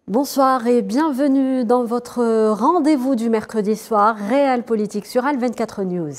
Bonsoir et bienvenue dans votre rendez-vous du mercredi soir, Réal Politique sur Al24 News.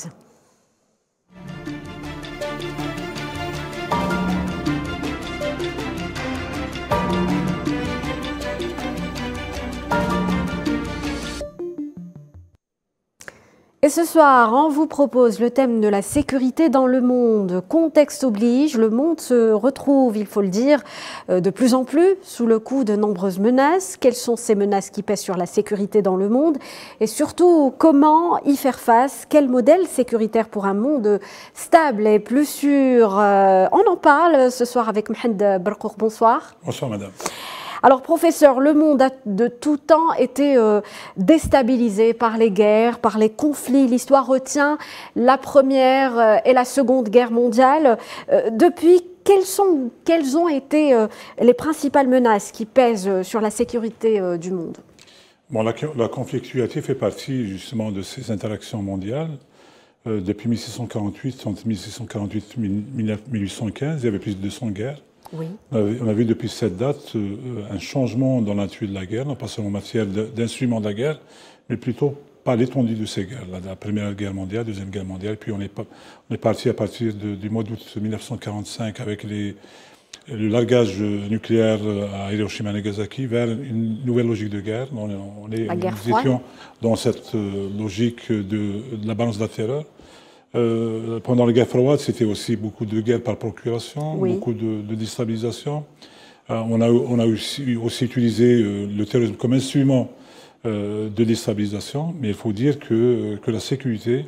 Et ce soir, on vous propose le thème de la sécurité dans le monde. Contexte oblige, le monde se retrouve, il faut le dire, de plus en plus sous le coup de nombreuses menaces. Quelles sont ces menaces qui pèsent sur la sécurité dans le monde? Et surtout, comment y faire face? Quel modèle sécuritaire pour un monde stable et plus sûr? On en parle ce soir avec Mohamed Barkour. Bonsoir. Bonsoir madame. Alors, professeur, le monde a de tout temps été déstabilisé par les guerres, par les conflits. L'histoire retient la Première et la Seconde Guerre mondiale. Depuis, quelles ont été les principales menaces qui pèsent sur la sécurité du monde? Bon, la conflictualité fait partie justement de ces interactions mondiales. Depuis 1648, entre 1648 et 1815, il y avait plus de 200 guerres. Oui. On a vu depuis cette date un changement dans la nature de la guerre, non pas seulement en matière d'instruments de la guerre, mais plutôt par l'étendue de ces guerres. La Première Guerre mondiale, Deuxième Guerre mondiale, puis on est parti à partir du mois d'août 1945 avec le largage nucléaire à Hiroshima et Nagasaki vers une nouvelle logique de guerre. Nous étions dans cette logique de la balance de la terreur. Pendant la guerre froide, c'était aussi beaucoup de guerres par procuration, oui. Beaucoup de déstabilisation. On a aussi utilisé le terrorisme comme instrument de déstabilisation, mais il faut dire que la sécurité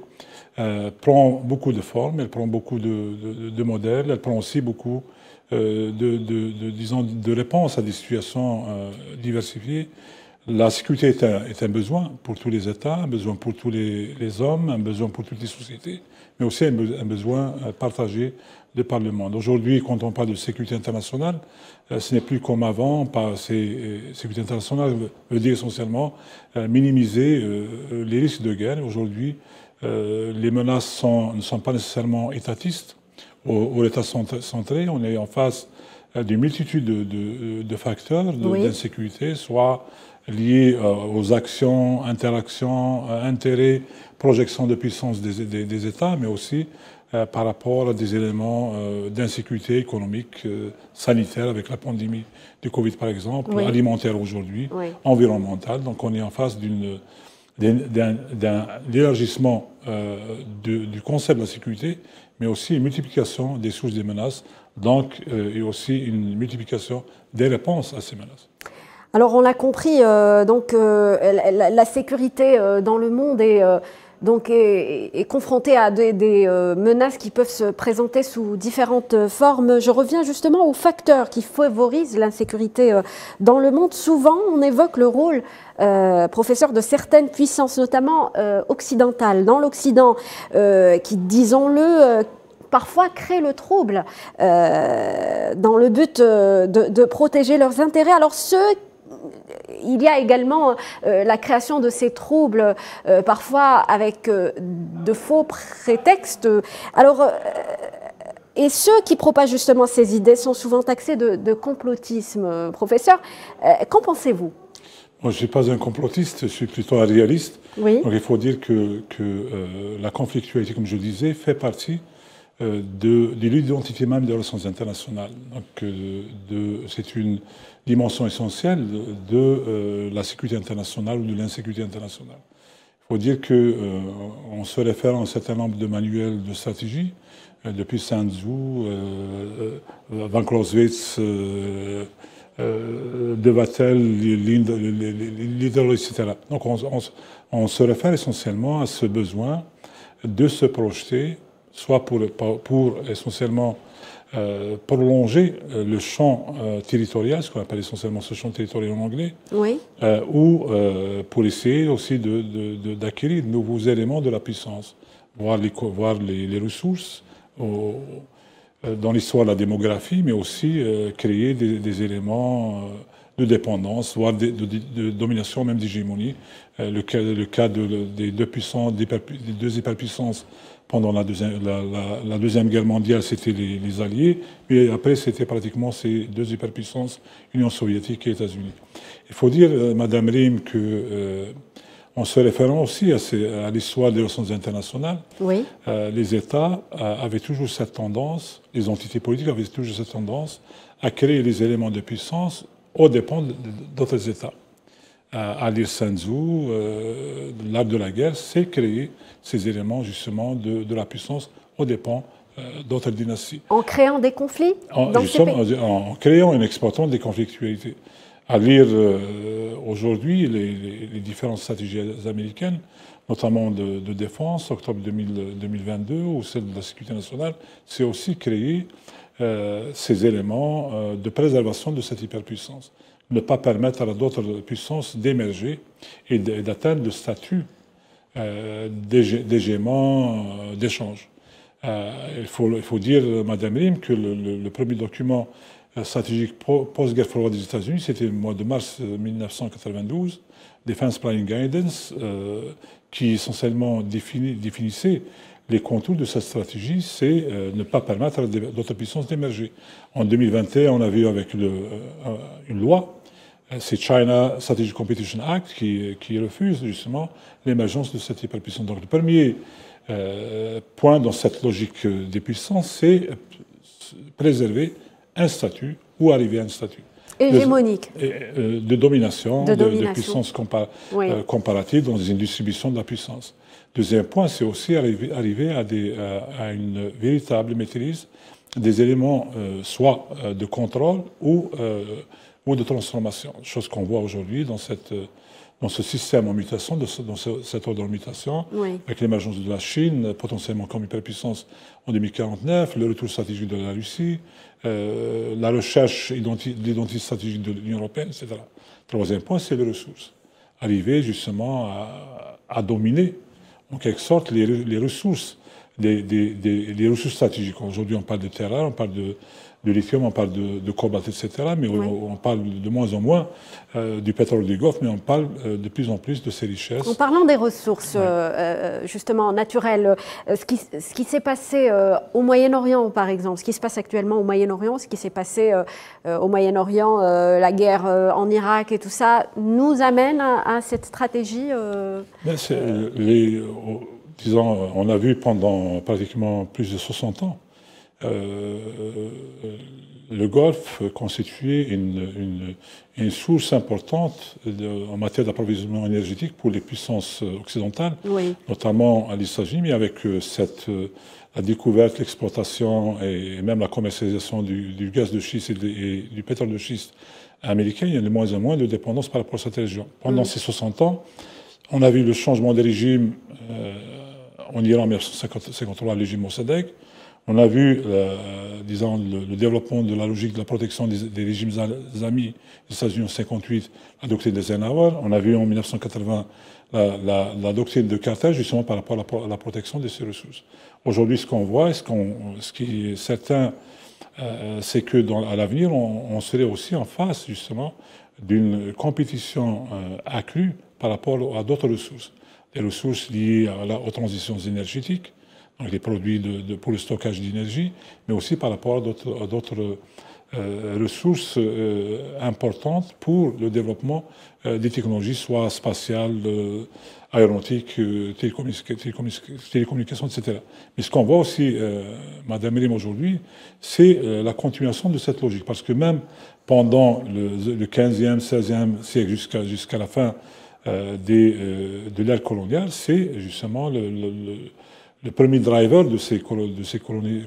prend beaucoup de formes, elle prend beaucoup de modèles, elle prend aussi beaucoup de réponses à des situations diversifiées. La sécurité est un besoin pour tous les États, un besoin pour tous les hommes, un besoin pour toutes les sociétés, mais aussi un besoin partagé de par le monde. Aujourd'hui, quand on parle de sécurité internationale, ce n'est plus comme avant. Sécurité internationale veut dire essentiellement minimiser les risques de guerre. Aujourd'hui, les menaces ne sont pas nécessairement étatistes. Au État centré, on est en face d'une multitude de facteurs d'insécurité, soit liés aux actions, interactions, intérêts, projections de puissance des États, mais aussi par rapport à des éléments d'insécurité économique, sanitaire, avec la pandémie du Covid par exemple, alimentaire aujourd'hui, environnementale. Donc on est en face d'un élargissement du concept de la sécurité, mais aussi une multiplication des sources des menaces, donc, et aussi une multiplication des réponses à ces menaces. Alors, on l'a compris, la sécurité dans le monde est confrontée à des menaces qui peuvent se présenter sous différentes formes. Je reviens justement aux facteurs qui favorisent l'insécurité dans le monde. Souvent, on évoque le rôle, professeur, de certaines puissances, notamment occidentales. Dans l'Occident, qui, disons-le, parfois créent le trouble dans le but de protéger leurs intérêts. Alors, il y a également la création de ces troubles, parfois avec de faux prétextes. Alors, et ceux qui propagent justement ces idées sont souvent taxés de complotisme. Professeur, qu'en pensez-vous? Moi, je ne suis pas un complotiste, je suis plutôt un réaliste. Oui. Donc, il faut dire que la conflictualité, comme je le disais, fait partie de l'identité même des relations internationales. Donc, c'est une dimension essentielle de la sécurité internationale ou de l'insécurité internationale. Il faut dire qu'on se réfère à un certain nombre de manuels de stratégie, depuis Sun Tzu, Van Clausewitz, De Vattel, Liddell, etc. Donc on se réfère essentiellement à ce besoin de se projeter, soit pour essentiellement prolonger le champ territorial, ce qu'on appelle essentiellement ce champ territorial en anglais, oui. Ou pour essayer aussi d'acquérir de nouveaux éléments de la puissance, voir les ressources dans l'histoire de la démographie, mais aussi créer des éléments de dépendance, voire de domination, même d'hégémonie. Le cas des deux hyperpuissances pendant la Deuxième Guerre mondiale, c'était les Alliés, mais après, c'était pratiquement ces deux hyperpuissances, Union soviétique et États-Unis. Il faut dire, Madame Rym, que en se référant aussi à l'histoire des relations internationales, oui. Les États avaient toujours cette tendance, les entités politiques avaient toujours cette tendance à créer des éléments de puissance aux dépens d'autres États. À lire Sun Tzu, l'art de la guerre, c'est créer ces éléments justement de la puissance aux dépens d'autres dynasties. En créant des conflits dans ces pays. En créant et en exploitant des conflictualités. À lire aujourd'hui les différentes stratégies américaines, notamment de défense, octobre 2022, ou celle de la sécurité nationale, c'est aussi créer ces éléments de préservation de cette hyperpuissance. Ne pas permettre à d'autres puissances d'émerger et d'atteindre le statut d'hégémon, d'échange. Il faut dire, Madame Rym, que le premier document stratégique post-guerre froide des États-Unis, c'était le mois de mars 1992, Defense Planning Guidance, qui essentiellement définissait les contours de cette stratégie, c'est ne pas permettre à d'autres puissances d'émerger. En 2021, on a vu avec une loi, c'est China Strategic Competition Act, qui refuse justement l'émergence de cette hyperpuissance. Donc le premier point dans cette logique des puissances, c'est préserver un statut ou arriver à un statut. Hégémonique. De domination, de puissance comparative dans une distribution de la puissance. Deuxième point, c'est aussi arriver à une véritable maîtrise des éléments soit de contrôle ou de transformation. Chose qu'on voit aujourd'hui dans ce système en mutation, dans cet ordre en mutation, avec l'émergence de la Chine, potentiellement comme hyperpuissance en 2049, le retour stratégique de la Russie, la recherche de l'identité stratégique de l'Union européenne, etc. Troisième point, c'est les ressources. Arriver justement à dominer, en quelque sorte, les ressources, les ressources stratégiques. Aujourd'hui, on parle de terre rare, on parle de lithium, on parle de cobalt, etc. Mais on parle de moins en moins du pétrole du Golfe, mais on parle de plus en plus de ces richesses. En parlant des ressources, justement, naturelles, ce qui s'est passé au Moyen-Orient, par exemple, ce qui se passe actuellement au Moyen-Orient, ce qui s'est passé au Moyen-Orient, la guerre en Irak et tout ça, nous amène à cette stratégie disons, on a vu pendant pratiquement plus de 60 ans, le Golfe constituait une source importante en matière d'approvisionnement énergétique pour les puissances occidentales, notamment à l'États-Unis, mais avec la découverte, l'exploitation et même la commercialisation du gaz de schiste et du pétrole de schiste américain, il y a de moins en moins de dépendance par rapport à cette région. Pendant ces 60 ans, on a vu le changement des régimes en Iran en 1953, le régime Mossadegh. On a vu, disons, le développement de la logique de la protection des régimes amis des États-Unis en 1958, la doctrine d'Eisenhower. On a vu en 1980 la doctrine de Carter, justement par rapport à la protection de ces ressources. Aujourd'hui, ce qu'on voit, ce qui est certain, c'est qu'à l'avenir, on serait aussi en face, justement, d'une compétition accrue par rapport à d'autres ressources. Des ressources liées aux transitions énergétiques, donc les produits pour le stockage d'énergie, mais aussi par rapport à d'autres ressources importantes pour le développement des technologies, soit spatiales, aéronautiques, télécommunications, etc. Mais ce qu'on voit aussi, Madame Rym, aujourd'hui, c'est la continuation de cette logique. Parce que même pendant le 15e, 16e siècle jusqu'à la fin de l'ère coloniale, c'est justement le premier driver de ces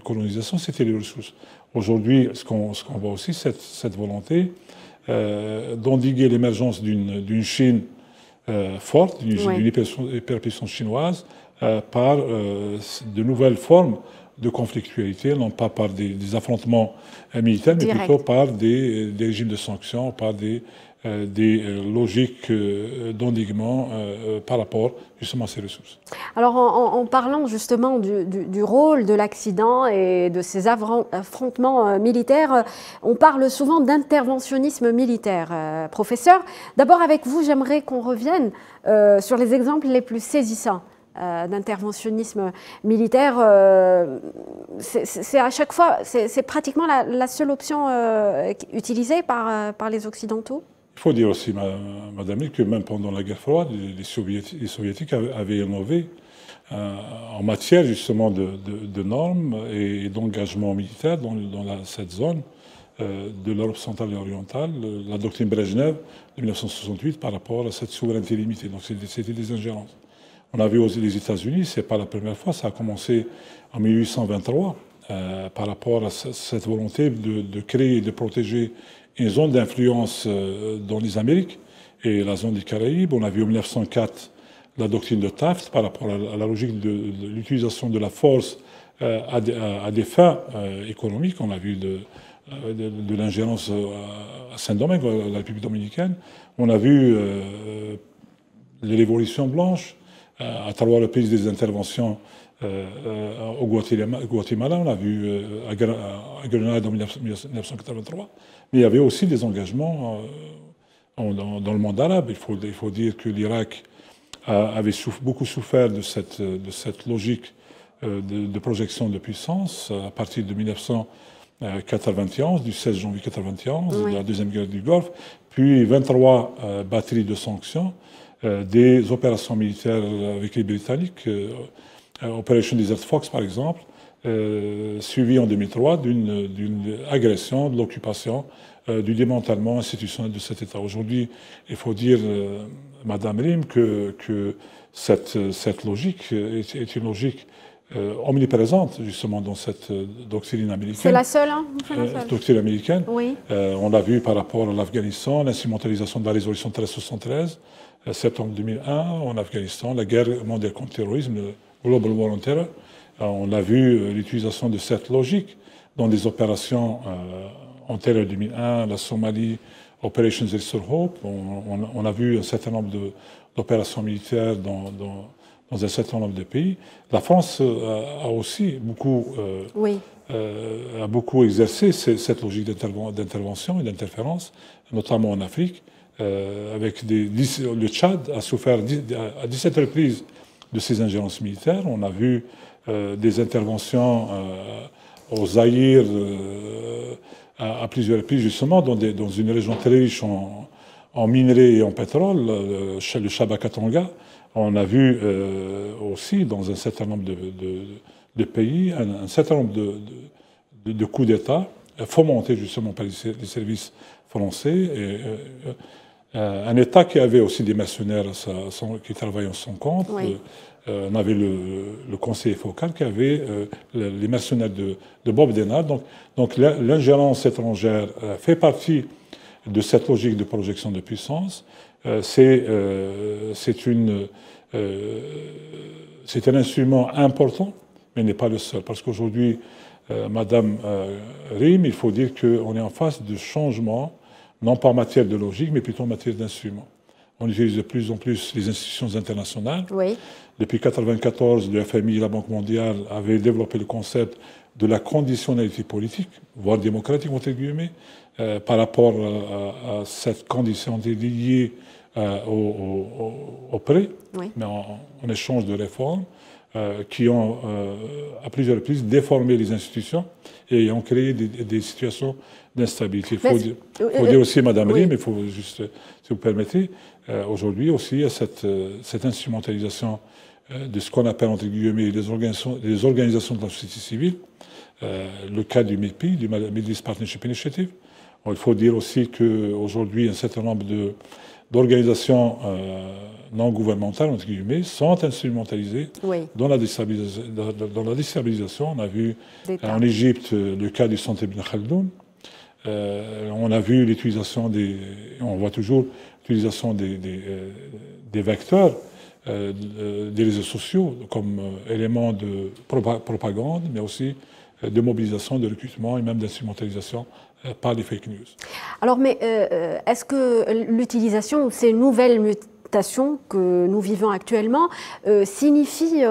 colonisations, c'était les ressources. Aujourd'hui, ce qu'on voit aussi, cette volonté d'endiguer l'émergence d'une Chine forte, d'une hyperpuissance chinoise, par de nouvelles formes de conflictualité, non pas par des affrontements militaires, mais plutôt par des régimes de sanctions, par des logiques d'endiguement par rapport justement à ces ressources. Alors en parlant justement du rôle de l'accident et de ces affrontements militaires, on parle souvent d'interventionnisme militaire. Professeur, d'abord avec vous, j'aimerais qu'on revienne sur les exemples les plus saisissants d'interventionnisme militaire. C'est à chaque fois, c'est pratiquement la seule option utilisée par les Occidentaux. Il faut dire aussi, Madame Lee, que même pendant la guerre froide, les Soviétiques avaient innové en matière justement de normes et d'engagement militaire dans cette zone de l'Europe centrale et orientale, la doctrine Brejnev de 1968 par rapport à cette souveraineté limitée. Donc c'était des ingérences. On a vu aussi les États-Unis, c'est pas la première fois, ça a commencé en 1823 par rapport à cette volonté de créer et de protéger une zone d'influence dans les Amériques et la zone des Caraïbes. On a vu en 1904 la doctrine de Taft par rapport à la logique de l'utilisation de la force à des fins économiques. On a vu de l'ingérence à Saint-Domingue, la République dominicaine. On a vu les révolutions blanches, à travers le pays des interventions au Guatemala, on a vu à Grenade en 1983, mais il y avait aussi des engagements dans le monde arabe. Il faut dire que l'Irak avait beaucoup souffert de cette logique de projection de puissance à partir de 1991, du 16 janvier 1991, de la Deuxième Guerre du Golfe, puis 23 batteries de sanctions, des opérations militaires avec les Britanniques, Operation Desert Fox par exemple, suivie en 2003 d'une agression, de l'occupation, du démantèlement institutionnel de cet État. Aujourd'hui, il faut dire, Madame Rim, que cette logique est une logique omniprésente justement dans cette doctrine américaine. C'est la seule, hein, doctrine américaine. Oui. On l'a vu par rapport à l'Afghanistan, l'instrumentalisation de la résolution 1373, septembre 2001, en Afghanistan, la guerre mondiale contre le terrorisme, le Global War on Terror. On a vu l'utilisation de cette logique dans des opérations en terreur 2001, la Somalie, Operation Zestor Hope. On a vu un certain nombre d'opérations militaires dans un certain nombre de pays. La France a aussi beaucoup exercé cette logique d'intervention et d'interférence, notamment en Afrique, avec le Tchad a souffert à 17 reprises de ces ingérences militaires. On a vu des interventions au Zaïre à plusieurs reprises, justement, dans une région très riche en minerais et en pétrole, le Chaba-Katanga. On a vu aussi dans un certain nombre de pays un certain nombre de coups d'État fomentés justement par les services français. Un État qui avait aussi des mercenaires qui travaillaient en son compte. Oui. On avait le conseiller focal qui avait les mercenaires de Bob Denard. Donc l'ingérence étrangère fait partie de cette logique de projection de puissance. C'est un instrument important, mais n'est pas le seul. Parce qu'aujourd'hui, Madame Rim, il faut dire qu'on est en face de changements, non pas en matière de logique, mais plutôt en matière d'instruments. On utilise de plus en plus les institutions internationales. Oui. Depuis 1994, le FMI et la Banque mondiale avaient développé le concept de la conditionnalité politique, voire démocratique, entre guillemets, par rapport à cette conditionnalité liée au prêt, oui. Mais en échange de réformes qui ont, à plusieurs reprises, déformé les institutions et ont créé des situations d'instabilité. Il faut dire aussi, Madame Rim, mais il faut juste, si vous permettez, aujourd'hui aussi, il y a cette instrumentalisation de ce qu'on appelle, entre guillemets, les organisations de la société civile, le cas du MIPI, du Middle East Partnership Initiative. Bon, il faut dire aussi qu'aujourd'hui, un certain nombre d'organisations non gouvernementales, entre guillemets, sont instrumentalisées dans la déstabilisation. On a vu en Égypte le cas du Centre Ibn Khaldoun. On a vu l'utilisation on voit toujours l'utilisation des vecteurs des réseaux sociaux comme élément de propagande, mais aussi de mobilisation, de recrutement et même d'instrumentalisation par les fake news. Alors, mais est-ce que l'utilisation de ces nouvelles mutations que nous vivons actuellement signifie,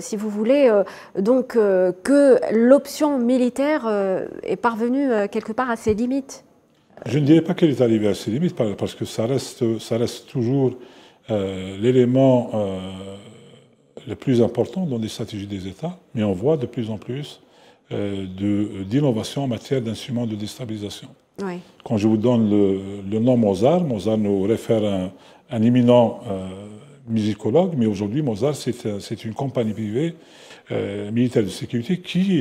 si vous voulez, donc que l'option militaire est parvenue quelque part à ses limites? Je ne dirais pas qu'elle est arrivée à ses limites, parce que ça reste toujours l'élément le plus important dans les stratégies des États, mais on voit de plus en plus d'innovation en matière d'instruments de déstabilisation. Oui. Quand je vous donne le nom Mozart, Mozart nous réfère à un éminent musicologue, mais aujourd'hui Mozart c'est une compagnie privée militaire de sécurité qui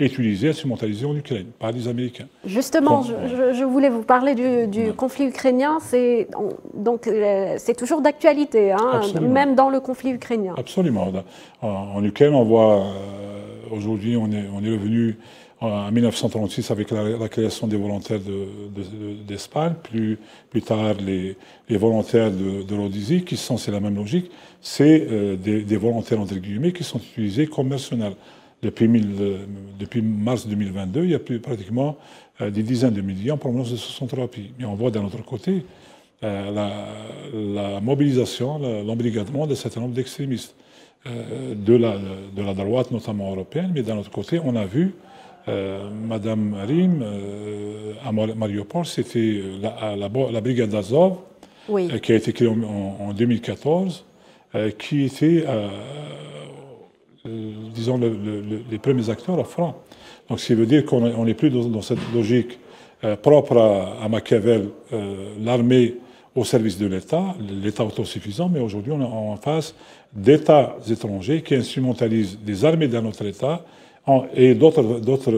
est utilisée, instrumentalisée en Ukraine par les Américains. Justement, je voulais vous parler du conflit ukrainien. C'est toujours d'actualité, hein, même dans le conflit ukrainien. Absolument. En Ukraine, on voit aujourd'hui, on est revenu en 1936 avec la création des volontaires d'Espagne, plus tard les volontaires de Rhodésie, c'est la même logique, c'est des volontaires entre guillemets qui sont utilisés comme mercenaires. Depuis mars 2022, il y a pratiquement des dizaines de milliers en provenance de 63 pays. Mais on voit d'un autre côté la mobilisation, l'embrigadement d'un certain nombre d'extrémistes de la droite, notamment européenne. Mais d'un autre côté, on a vu Madame Rim à Mariupol, c'était la brigade Azov, oui, qui a été créée en 2014, qui était disons, les premiers acteurs à front. Donc, ce qui veut dire qu'on n'est plus dans cette logique propre à Machiavel, l'armée au service de l'État, l'État autosuffisant, mais aujourd'hui, on est en face d'États étrangers qui instrumentalisent des armées d'un autre État et d'autres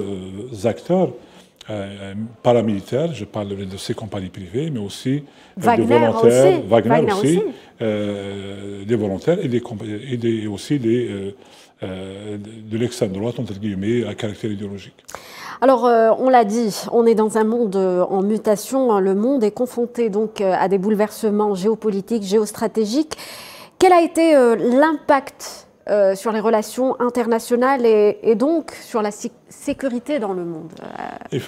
acteurs paramilitaires. Je parle de ces compagnies privées, mais aussi de volontaires, Wagner aussi. Des volontaires et aussi de l'extrême droite, entre guillemets, à caractère idéologique. Alors, on l'a dit, on est dans un monde en mutation. Le monde est confronté donc à des bouleversements géopolitiques, géostratégiques. Quel a été l'impact sur les relations internationales et donc sur la sécurité dans le monde?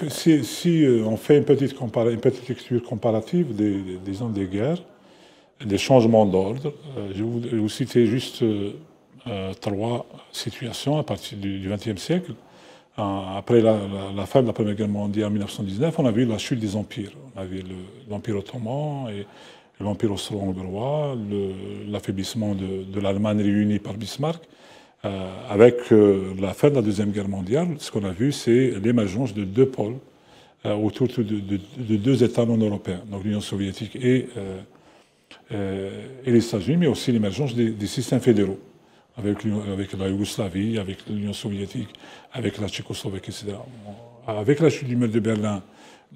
Si on fait une petite lecture comparative des guerres, des changements d'ordre, je vais vous citer juste trois situations à partir du XXe siècle. Après la fin de la Première Guerre mondiale en 1919, on a vu la chute des empires. On a vu l'Empire ottoman et l'Empire austro-hongrois, l'affaiblissement de l'Allemagne réunie par Bismarck. Avec la fin de la Deuxième Guerre mondiale, ce qu'on a vu, c'est l'émergence de deux pôles autour de deux États non européens, donc l'Union soviétique et les États-Unis, mais aussi l'émergence des systèmes fédéraux, avec la Yougoslavie, avec l'Union soviétique, avec la Tchécoslovaquie, etc. Avec la chute du mur de Berlin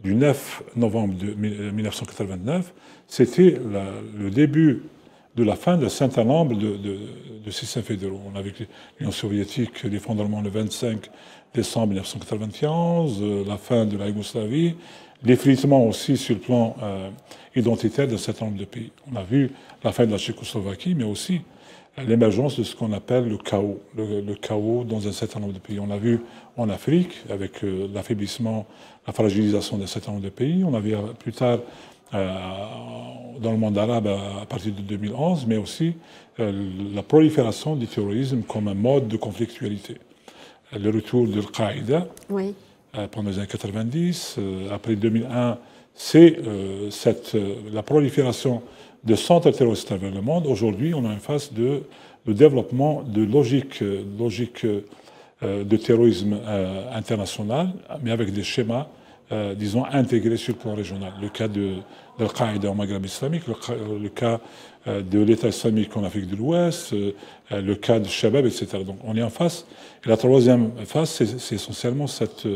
du 9 novembre 1989, c'était le début de la fin d'un certain nombre de systèmes fédéraux. On avait l'Union soviétique, l'effondrement le 25 décembre 1991, la fin de la Yougoslavie, l'effritement aussi sur le plan identitaire d'un certain nombre de pays. On a vu la fin de la Tchécoslovaquie, mais aussi l'émergence de ce qu'on appelle le chaos dans un certain nombre de pays. On a vu en Afrique, avec l'affaiblissement, la fragilisation d'un certain nombre de pays. On a vu plus tard dans le monde arabe à partir de 2011, mais aussi la prolifération du terrorisme comme un mode de conflictualité. Le retour de Al-Qaïda oui, pendant les années 90, après 2001, c'est la prolifération de centres terroristes à travers le monde. Aujourd'hui, on a une phase de développement de logique de terrorisme international, mais avec des schémas, disons, intégrés sur le plan régional. Le cas de l'Al-Qaïda au Maghreb islamique, le cas de l'État islamique en Afrique de l'Ouest, le cas de Shabab, etc. Donc on est en face. Et la troisième phase, c'est essentiellement cette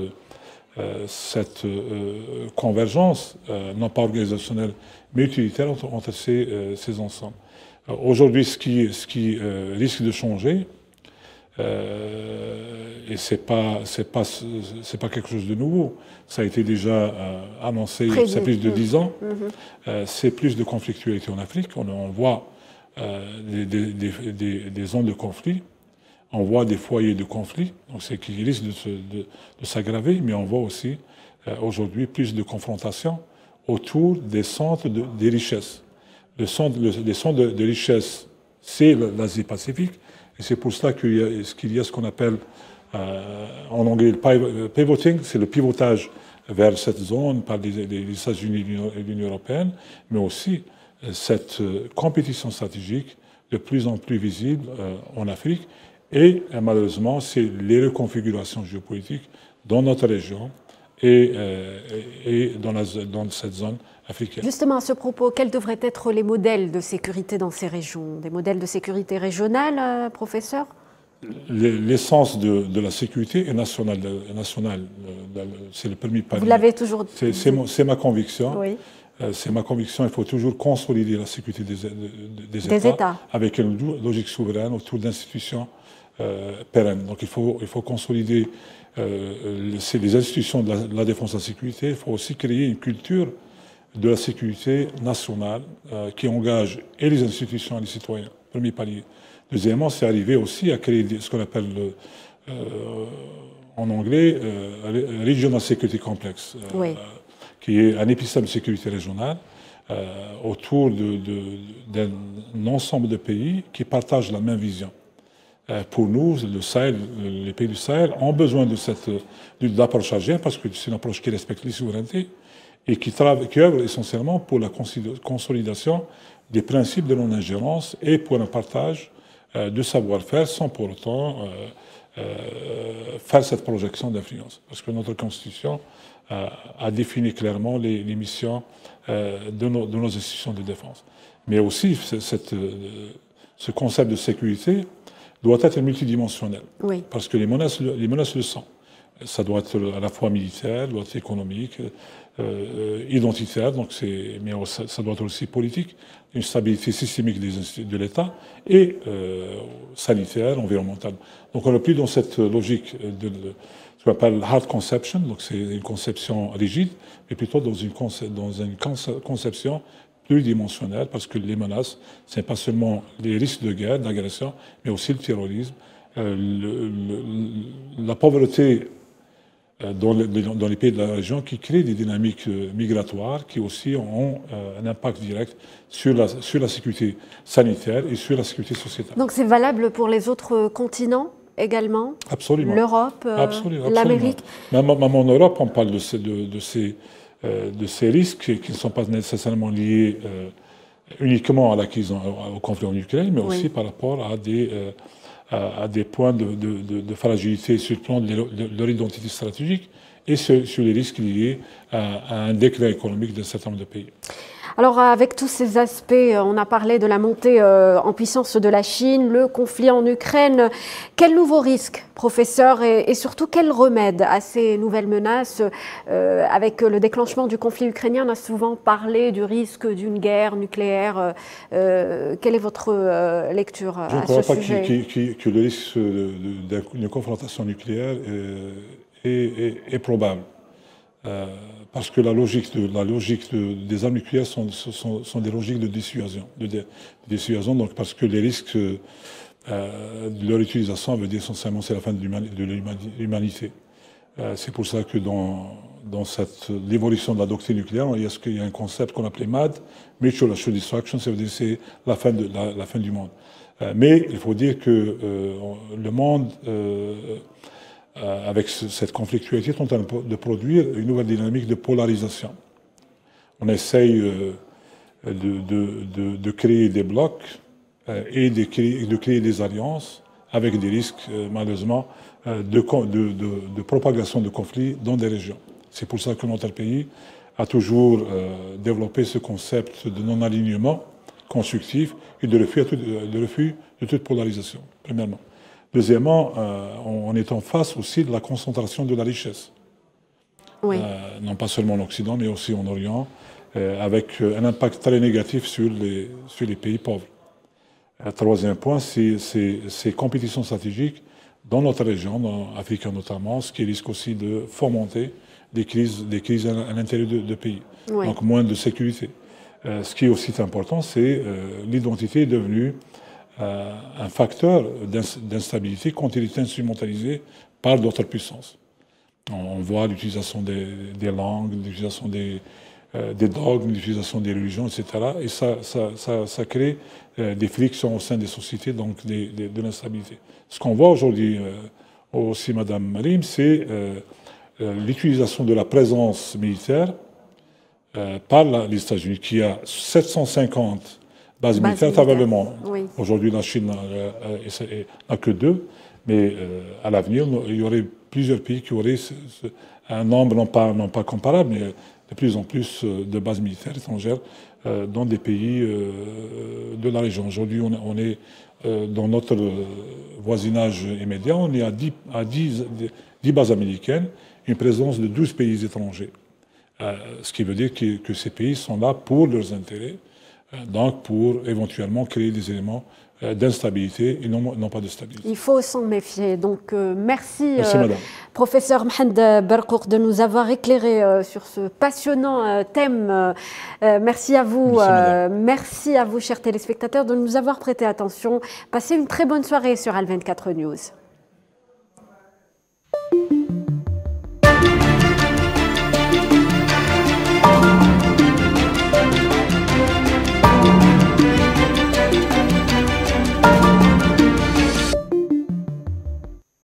convergence, non pas organisationnelle, mais utilitaire entre ces ensembles. Aujourd'hui, ce qui risque de changer, Et c'est pas quelque chose de nouveau. Ça a été déjà annoncé il y a plus de 10 ans. C'est plus de conflictualité en Afrique. On voit des zones de conflit. On voit des foyers de conflit, donc c'est qui risque de s'aggraver, mais on voit aussi aujourd'hui plus de confrontations autour des centres des richesses. Les centres de richesse, c'est l'Asie-Pacifique, et c'est pour cela qu'il y a ce qu'on appelle en anglais le pivoting, c'est le pivotage vers cette zone par les États-Unis et l'Union européenne, mais aussi cette compétition stratégique de plus en plus visible en Afrique. Et malheureusement, c'est les reconfigurations géopolitiques dans notre région et dans cette zone africaine. Justement, à ce propos, quels devraient être les modèles de sécurité dans ces régions? Des modèles de sécurité régionale, professeur? L'essence de la sécurité est nationale. C'est le premier palier. Vous l'avez toujours dit. C'est ma conviction. Oui. C'est ma conviction, il faut toujours consolider la sécurité des États avec une logique souveraine autour d'institutions pérennes. Donc il faut consolider les institutions de la défense et de la sécurité. Il faut aussi créer une culture de la sécurité nationale qui engage et les institutions et les citoyens, premier palier. Deuxièmement, c'est arriver aussi à créer ce qu'on appelle en anglais Regional Security Complex. Oui. Qui est un épisystème de sécurité régionale autour d'un ensemble de pays qui partagent la même vision. Pour nous, le Sahel, les pays du Sahel ont besoin de cette approche algérienne parce que c'est une approche qui respecte les souverainetés et qui œuvre essentiellement pour la consolidation des principes de non-ingérence et pour un partage de savoir-faire sans pour autant faire cette projection d'influence. Parce que notre Constitution a défini clairement les missions de nos institutions de défense. Mais aussi, ce concept de sécurité doit être multidimensionnel. Oui. Parce que les menaces le sont. Ça doit être à la fois militaire, doit être économique, identitaire, mais ça doit être aussi politique, une stabilité systémique de l'État et sanitaire, environnementale. Donc on n'est plus dans cette logique de ce qu'on appelle hard conception, donc c'est une conception rigide, mais plutôt dans une conception pluridimensionnelle, parce que les menaces, ce n'est pas seulement les risques de guerre, d'agression, mais aussi le terrorisme, la pauvreté dans les pays de la région qui créent des dynamiques migratoires qui aussi ont un impact direct sur la sécurité sanitaire et sur la sécurité sociétale. Donc c'est valable pour les autres continents également? Absolument. L'Europe, l'Amérique? Même en Europe, on parle de ces risques qui ne sont pas nécessairement liés uniquement au conflit en Ukraine, mais aussi par rapport à des points de fragilité sur le plan de leur identité stratégique et sur les risques liés à un déclin économique d'un certain nombre de pays. Alors avec tous ces aspects, on a parlé de la montée en puissance de la Chine, le conflit en Ukraine. Quels nouveaux risques, professeur, et surtout quels remèdes à ces nouvelles menaces? Avec le déclenchement du conflit ukrainien, on a souvent parlé du risque d'une guerre nucléaire. Quelle est votre lecture à ce sujet? Je ne crois pas que le risque d'une confrontation nucléaire est probable. Parce que la logique des armes nucléaires sont des logiques de dissuasion. Donc parce que les risques de leur utilisation veut dire essentiellement c'est la fin de l'humanité. C'est pour ça que dans l'évolution de la doctrine nucléaire, il y a un concept qu'on appelait MAD, Mutual Assured Destruction, ça veut dire c'est la fin du monde. Mais il faut dire que le monde avec cette conflictualité, est en train de produire une nouvelle dynamique de polarisation. On essaye de créer des blocs et de créer des alliances avec des risques, malheureusement, de propagation de conflits dans des régions. C'est pour ça que notre pays a toujours développé ce concept de non-alignement constructif et de refus de toute polarisation, premièrement. Deuxièmement, on est en face aussi de la concentration de la richesse. Oui. Non pas seulement en Occident, mais aussi en Orient, avec un impact très négatif sur les pays pauvres. Troisième point, ces compétitions stratégiques dans notre région, dans l'Afrique notamment, ce qui risque aussi de fomenter des crises à l'intérieur de pays. Oui. Donc moins de sécurité. Ce qui est aussi important, c'est l'identité est devenue un facteur d'instabilité quand il est instrumentalisé par d'autres puissances. On voit l'utilisation des langues, l'utilisation des dogmes, l'utilisation des religions, etc. Et ça crée des frictions au sein des sociétés, donc de l'instabilité. Ce qu'on voit aujourd'hui aussi, Madame Marim, c'est l'utilisation de la présence militaire par les États-Unis, qui a 750 bases militaires à travers le monde. Oui. Aujourd'hui, la Chine n'a que 2, mais à l'avenir, il y aurait plusieurs pays qui auraient un nombre non pas comparable, mais de plus en plus de bases militaires étrangères dans des pays de la région. Aujourd'hui, on est dans notre voisinage immédiat, on est à 10 bases américaines, une présence de 12 pays étrangers. Ce qui veut dire que ces pays sont là pour leurs intérêts, donc pour éventuellement créer des éléments d'instabilité et non pas de stabilité. Il faut s'en méfier. Donc merci Madame. Professeur Mohamed Berkouk de nous avoir éclairé sur ce passionnant thème. Merci à vous. Merci à vous, chers téléspectateurs, de nous avoir prêté attention. Passez une très bonne soirée sur Al 24 News.